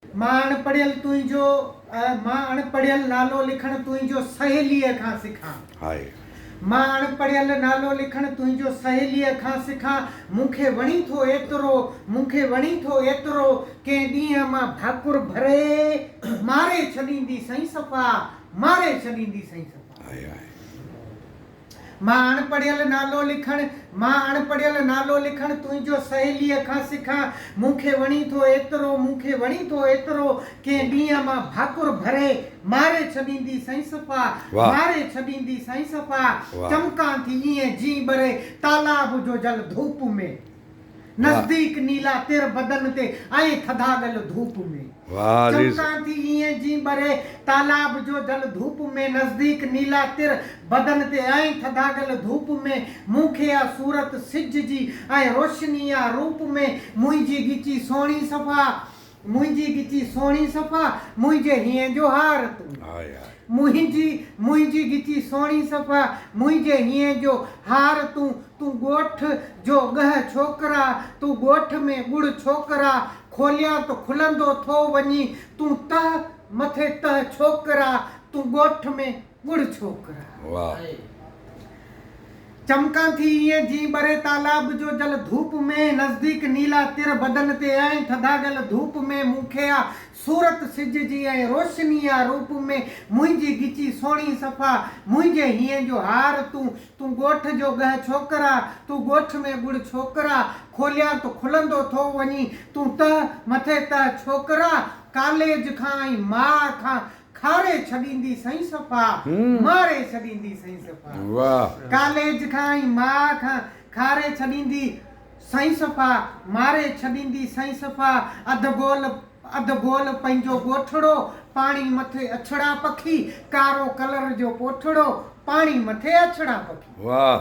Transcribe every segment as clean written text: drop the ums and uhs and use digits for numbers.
मां अणपढ़ियल तुंहिंजो मां अणपढ़ियल नालो लिखण तुंहिंजो सहेलीअ खां सिखां। हाय मां अणपढ़ियल नालो लिखण तुंहिंजो सहेलीअ खां सिखां। मूंखे वणी थो एतिरो कंहिं ॾींहं मां भाकुर भरे मारे छॾींदी सही सफ़ा मारे छॾींदी सही सफ़ा। हाय हाय मां अणपढ़ियल नालो लिखण तुंहिंजो सहेलीअ खां सिखां। मूंखे वणी थो एतिरो कंहिं ॾींहं मां भाकुर भरे मारे छॾींदी सही सफ़ा वाह। मारे छॾींदी सही सफ़ा। वाह। चमकां थी ईअं जी बरे तालाब जो जल धूप में नज़दीक नीला तिर बदन ते ऐं थधागल धूप में। वाह जी चमकां थी ईअं जी बरे तालाब जो जल धूप में नज़दीक नीला तिर बदन ते ऐं थधागल धूप में। मूंखे आ सूरत सिज जी ऐं रोशनी आ रूप में। मुंहिंजी गिची सोणी सफ़ा मुंहिंजे हीअं जो हार तूं। हाय हाय मुंहिंजी गिची सोणी सफ़ा मुंहिंजे हीअं जो हार तूं। तूं ॻोठ जो ॻह छोकिरा तूं ॻोठ में ॻुड़ छोकिरा खोलियां त खुलंदो थो वञी। तूं तह मथे तह छोकिरा तूं ॻोठ में ॻुड़ छोकिरा। वाह चमकां थी ईअं जी बरे तालाब जो जल धूप में नज़दीक नीला तिर बदन ते ऐं थधागल धूप में। मूंखे आ सूरत सिज जी ऐं रोशनी आ रूप में। मुंहिंजी गिची सोणी सफ़ा मुंहिंजे हीअं जो हार तूं। तूं ॻोठ जो ॻह छोकिरा तूं ॻोठ में ॻुड़ छोकिरा खोलियां त खुलंदो थो वञी। तूं तह मथे तह छोकिरा कॉलेज खां ऐं माउ खां खारे छॾींदी सही सफ़ा मारे छॾींदी सही सफ़ा। वाह कॉलेज खां ऐं माउ खां खारे छॾींदी सही सफ़ा मारे छॾींदी सही सफ़ा। अधु गोल पंहिंजो ॻोठड़ो पाणी मथे अछड़ा पखी कारो कलर जो पोठड़ो पाणी मथे अछड़ा पखी। वाह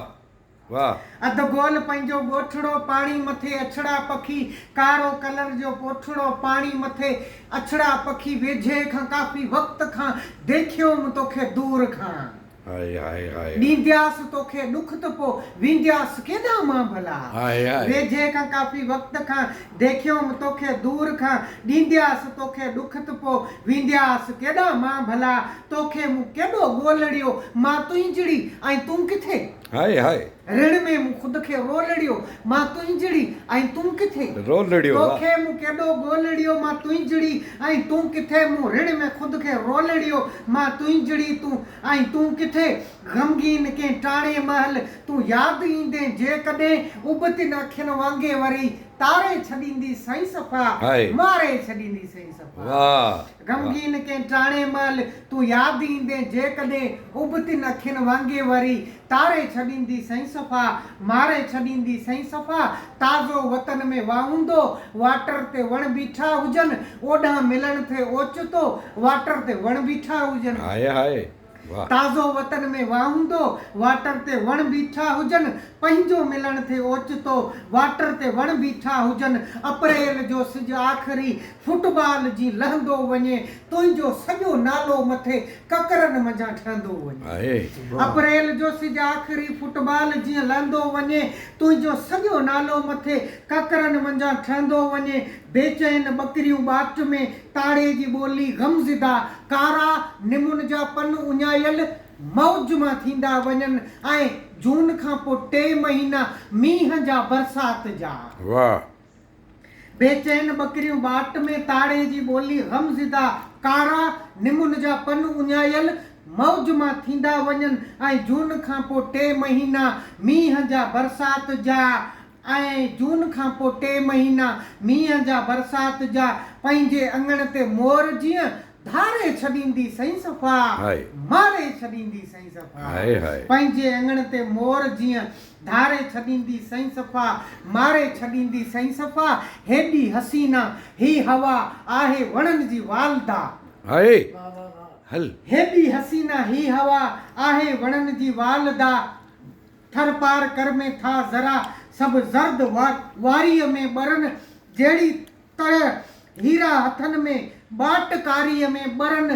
वाह अधु गोल पंहिंजो ॻोठड़ो पाणी मथे अछड़ा पखी कारो कलर जो पोठड़ो पाणी मथे अछड़ा पखी। वेझे खां काफ़ी वक़्त खां देखियोमि तोखे दूर खां हाय हाय हाय ॾींदियासि तोखे ॾुख त पोइ वेंदियासि केॾां मां भला। हाय हाय वेझे खां काफ़ी वक़्त खां देखियोमि तोखे दूर खां ॾींदियासि तोखे ॾुख त पोइ वेंदियासि केॾां मां भला। तोखे मूं केॾो ॻोल्हियो मां तुंहिंजड़ी ऐं तूं किथे। हाय हाय ऋण में मूं ख़ुदि खे रोलड़ियो मां तुंहिंजड़ी ऐं तूं किथे। रोलड़ियो तोखे मूं केॾो ॻोल्हियो मां तुंहिंजड़ी ऐं तूं किथे। मूं ऋण में ख़ुदि खे रोलड़ियो मां तुंहिंजड़ी तूं ऐं तूं किथे। ग़मगीन के टाणे महल तूं यादि ईंदे जेकॾहिं उबतिन अखियुनि वांगे वरी तारे छॾींदी सही सफ़ा हाय मारे छॾींदी सही सफ़ा। वाह ग़मगीन के टाणे महल तूं यादि ईंदे जेकॾहिं उबतिन अखियुनि वांगे वरी तारे छॾींदी सही सफ़ा मारे छॾींदी सही सफ़ा। ताज़ो वतन में वाहूंदो वाटर ते वण बीठा हुजनि ओॾां मिलण थे ओचितो वाटर ते वण बीठा हुजनि। हाय हाय वाह ताज़ो वतन में वाहूंदो वाटर ते वण बीठा हुजनि पंहिंजो मिलण थे ओचितो वाटर ते वण बीठा हुजनि। अप्रैल जो सिज आख़िरी फुटबॉल जी लहंदो वञे तुंहिंजो सॼो नालो मथे ककरनि मंझां ठहंदो वञे। हाय अप्रैल जो सिज आख़िरी फुटबॉल जीअं लहंदो वञे तुंहिंजो सॼो नालो मथे ककरनि मंझां ठहंदो वञे। बेचैन बकरियूं बाट में ताड़े जी ॿोली गमज़िदा कारा निमुन जा पन उञायल मौज मां थींदा वञनि ऐं जून खां पोइ 3 महीना मींहं जा बरसात जा। वाह बेचैन बकरियूं बाट में ताड़े जी ॿोली गमज़िदा कारा निमुन जा पन उञायल मौज मां थींदा वञनि ऐं जून खां पोइ 3 महीना मींहं जा बरसात जा ऐं जून खां पोइ 3 महीना मींहं जा बरसात जा। पंहिंजे अङण ते मोर जीअं धारे छॾींदी सही सफ़ा हाय मारे छॾींदी सही सफ़ा। हाय हाय पंहिंजे अङण ते मोर जीअं धारे छॾींदी सही सफ़ा मारे छॾींदी सही सफ़ा। हेॾी हसीना ही हवा आहे वणनि जी वालदा। हाय हल हेॾी हसीना ही हवा आहे वणनि जी वालदा। थर पार कर में था ज़रा सभु ज़र्द वारीअ में ॿरनि जहिड़ी तरह हीरा हथनि में ॿाटकारीअ में ॿरनि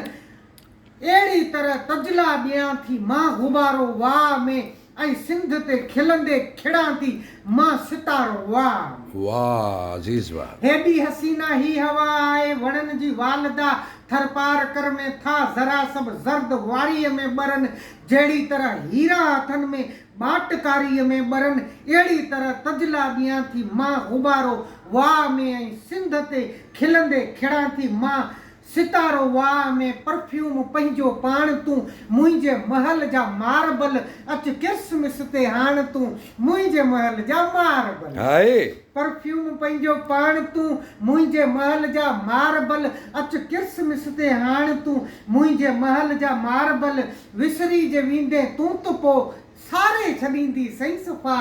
अहिड़ी तरह तजला ॾियां थी मां गुबारो वाह में ऐं सिंध ते खिलंदे खिड़ां थी मां सितारो वाह वाह अजीज वाह हेॾी हसीना ही हवा आहे वणनि जी वालदा थर पार कर में था ज़रा सभु ज़र्द वारीअ में ॿरनि जहिड़ी तरह हीरा हथनि में ॿाटकारीअ में ॿरनि अहिड़ी तरह तजला ॾियां थी मां गुबारो वाह में ऐं सिंध ते खिलंदे खिड़ां थी मां सितारो वाह में परफ्यूम पंहिंजो पाण तूं मुंहिंजे महल जा मार्बल अच किसमिस ते हाण तूं मुंहिंजे महल जा मार्बल हाय परफ्यूम पंहिंजो पाण तूं मुंहिंजे महल जा मार्बल अच किसमिस ते हाण तूं मुंहिंजे महल जा मार्बल विसरी जे वेंदे तूं त पोइ सारे छॾींदी सही सफ़ा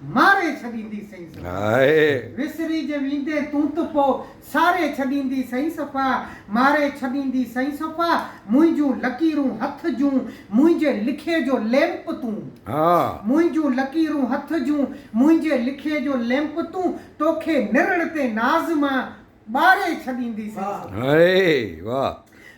मारे छॾींदी सही सफ़ा हाय विसरी जे वेंदे तूं त पोइ सारे छॾींदी सही सफ़ा मारे छॾींदी सही सफ़ा मुंहिंजूं लकीरूं हथ जूं मुंहिंजे लिखे जो लैंप तूं हा मुंहिंजूं लकीरूं हथ जूं मुंहिंजे लिखे जो लैंप तूं तोखे निरण ते नाज़ मां ॿारे छॾींदी सही सफ़ा हाय वाह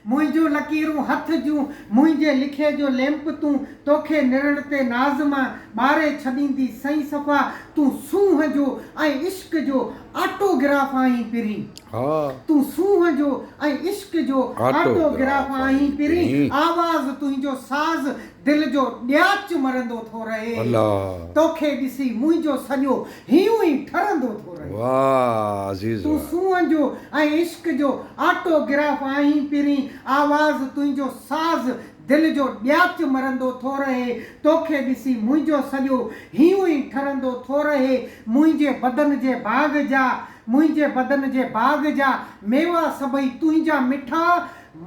मुंहिंजूं लकीरूं हथ जूं मुंहिंजे लिखे जो लैंप तूं तोखे निरण ते नाज़ मां ॿारे छॾींदी सही सफ़ा तूं सूंहं जो ऐं इश्क जो ऑटोग्राफ आहीं पिरी हा तूं सूंहं जो ऐं इश्क जो ऑटोग्राफ आहीं पिरी आवाज़ तुंहिंजो साज़ दिलि जो ॾियाच मरंदो थो रहे अल्लाह तोखे ॾिसी मुंहिंजो सॼो हियूं ई ठरंदो थो रहे वाह अजीज तूं वाह सूंहं जो ऐं इश्क जो ऑटोग्राफ आहीं पिरी आवाज़ तुंहिंजो साज़ दिलि जो ॾियाच मरंदो थो रहे तोखे ॾिसी मुंहिंजो सॼो हियूं ई ठरंदो थो रहे मुंहिंजे बदन जे बाग़ जा मुंहिंजे बदन जे बाग़ जा मेवा सभई तुंहिंजा मिठा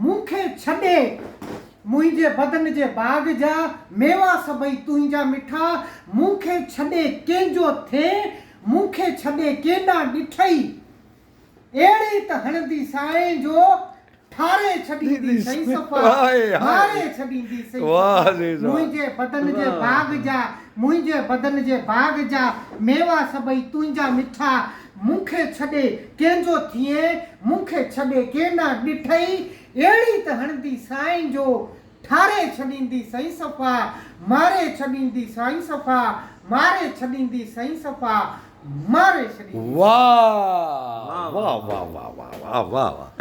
मूंखे छॾे मुंहिंजे बदन जे बाग़ जा मेवा सभई तुंहिंजा मिठा मूंखे छॾे कंहिंजो थिए मूंखे छॾे केॾां ॾिठई अहिड़ी त हणंदी साईं जो ठारे छॾींदी सही सफ़ा मारे छॾींदी सही वाह सफ़ा अजीज वाह मुंहिंजे बदन जे बाग़ जा मुंहिंजे बदन जे बाग़ जा मेवा सभई तुंहिंजा मिठा मूंखे छॾे कंहिंजो थिए मूंखे छॾे केॾां ॾिठई अहिड़ी त हणंदी साईं जो ठारे छॾींदी सही सफ़ा मारे छॾींदी सही सफ़ा मारे छॾींदी सही सफ़ा मारे छॾींदी वाह वाह वाह वाह वाह वाह वाह